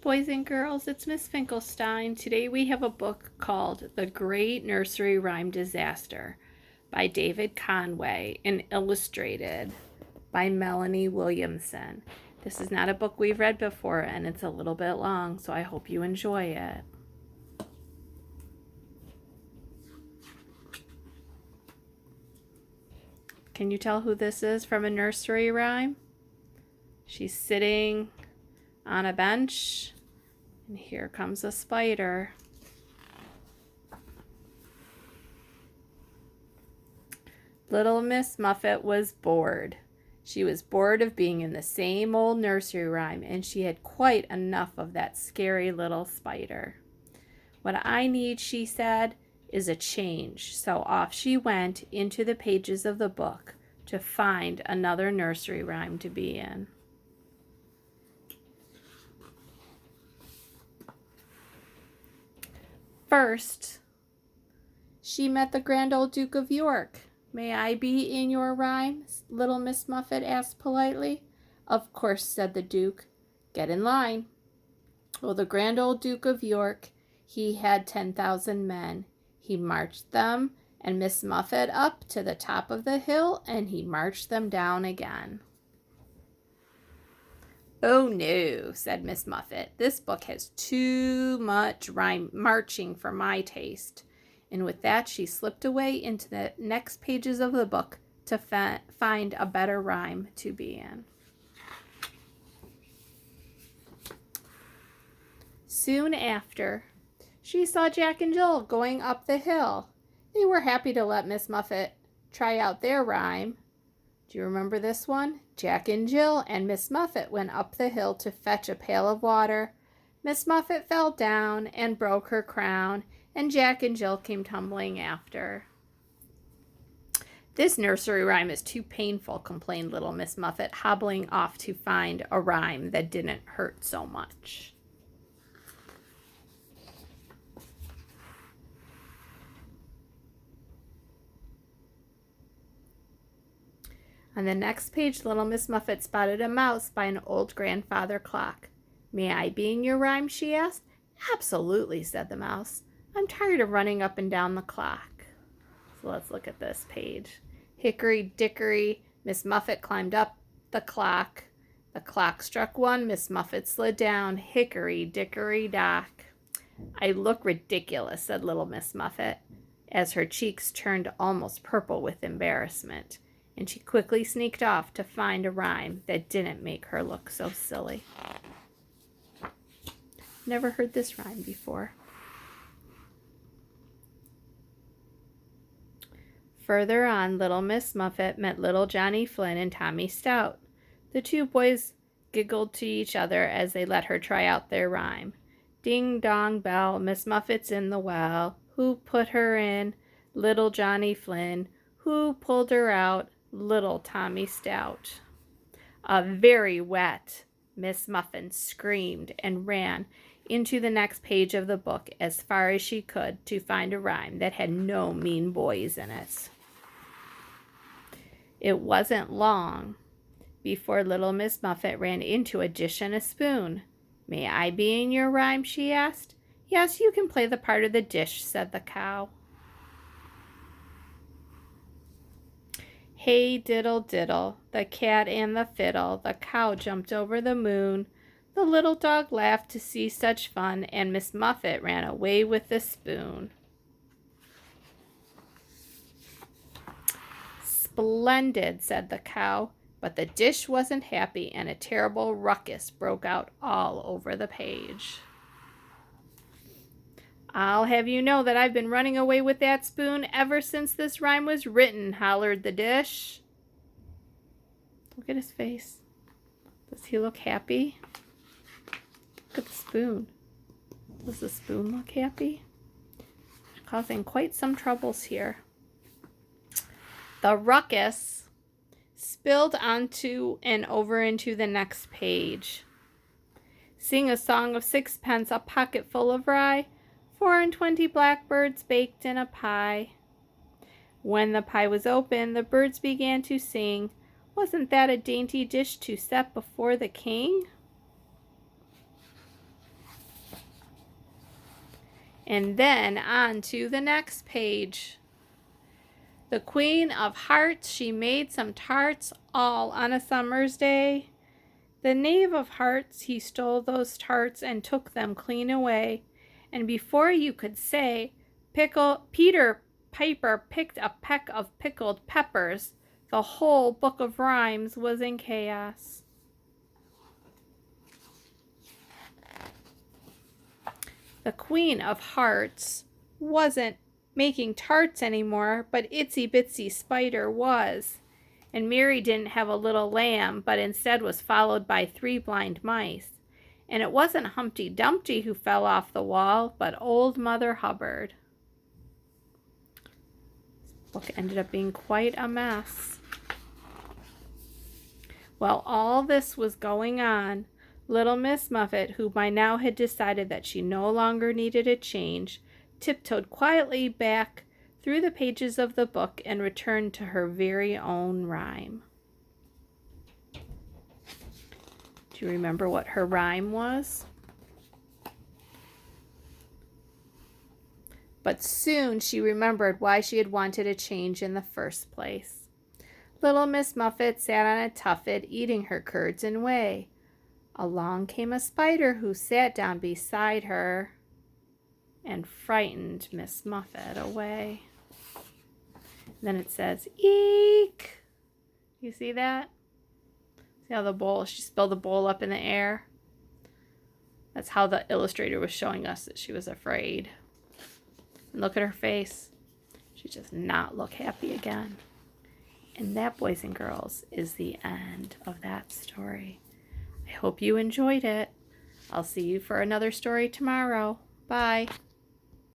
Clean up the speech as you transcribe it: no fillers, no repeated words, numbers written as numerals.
right, boys and girls, it's Miss Finkelstein. Today we have a book called The Great Nursery Rhyme Disaster by David Conway and illustrated by Melanie Williamson. This is not a book we've read before, and it's a little bit long, so I hope you enjoy it. Can you tell who this is from a nursery rhyme? She's sitting on a bench, and here comes a spider. Little Miss Muffet was bored. She was bored of being in the same old nursery rhyme, and she had quite enough of that scary little spider. What I need, she said, is a change. So off she went into the pages of the book to find another nursery rhyme to be in. First, she met the grand old Duke of York. May I be in your rhyme? Little Miss Muffet asked politely. Of course, said the Duke. Get in line. Well, the grand old Duke of York, he had 10,000 men. He marched them and Miss Muffet up to the top of the hill, and he marched them down again. Oh no, said Miss Muffet. This book has too much rhyme marching for my taste. And with that, she slipped away into the next pages of the book to find a better rhyme to be in. Soon after, she saw Jack and Jill going up the hill. They were happy to let Miss Muffet try out their rhyme. Do you remember this one? Jack and Jill and Miss Muffet went up the hill to fetch a pail of water. Miss Muffet fell down and broke her crown, and Jack and Jill came tumbling after. This nursery rhyme is too painful, complained little Miss Muffet, hobbling off to find a rhyme that didn't hurt so much. On the next page, little Miss Muffet spotted a mouse by an old grandfather clock. May I be in your rhyme, she asked. Absolutely, said the mouse. I'm tired of running up and down the clock. So let's look at this page. Hickory dickory, Miss Muffet climbed up the clock. The clock struck one, Miss Muffet slid down. Hickory dickory dock. I look ridiculous, said little Miss Muffet, as her cheeks turned almost purple with embarrassment, and she quickly sneaked off to find a rhyme that didn't make her look so silly. Never heard this rhyme before. Further on, little Miss Muffet met little Johnny Flynn and Tommy Stout. The two boys giggled to each other as they let her try out their rhyme. Ding dong bell, Miss Muffet's in the well. Who put her in? Little Johnny Flynn. Who pulled her out? Little Tommy Stout. A very wet Miss Muffet screamed and ran into the next page of the book as far as she could to find a rhyme that had no mean boys in it. It wasn't long before little Miss Muffet ran into a dish and a spoon. May I be in your rhyme, she asked. Yes, you can play the part of the dish, said the cow. Hey diddle diddle, the cat and the fiddle, the cow jumped over the moon. The little dog laughed to see such fun, and Miss Muffet ran away with the spoon. Splendid, said the cow, but the dish wasn't happy, and a terrible ruckus broke out all over the page. I'll have you know that I've been running away with that spoon ever since this rhyme was written, hollered the dish. Look at his face. Does he look happy? Look at the spoon. Does the spoon look happy? Causing quite some troubles here. The ruckus spilled onto and over into the next page. Sing a song of sixpence, a pocket full of rye, 24 blackbirds baked in a pie. When the pie was open, the birds began to sing. Wasn't that a dainty dish to set before the king? And then on to the next page. The Queen of Hearts, she made some tarts all on a summer's day. The Knave of Hearts, he stole those tarts and took them clean away. And before you could say, Peter Piper picked a peck of pickled peppers, the whole book of rhymes was in chaos. The Queen of Hearts wasn't making tarts anymore, but Itsy Bitsy Spider was. And Mary didn't have a little lamb, but instead was followed by 3 blind mice. And it wasn't Humpty Dumpty who fell off the wall, but old Mother Hubbard. This book ended up being quite a mess. While all this was going on, little Miss Muffet, who by now had decided that she no longer needed a change, tiptoed quietly back through the pages of the book and returned to her very own rhyme. Do you remember what her rhyme was? But soon she remembered why she had wanted a change in the first place. Little Miss Muffet sat on a tuffet, eating her curds and whey. Along came a spider who sat down beside her and frightened Miss Muffet away. Then it says, eek! You see that? See how the bowl, she spilled the bowl up in the air? That's how the illustrator was showing us that she was afraid. And look at her face. She does not look happy again. And that, boys and girls, is the end of that story. I hope you enjoyed it. I'll see you for another story tomorrow. Bye.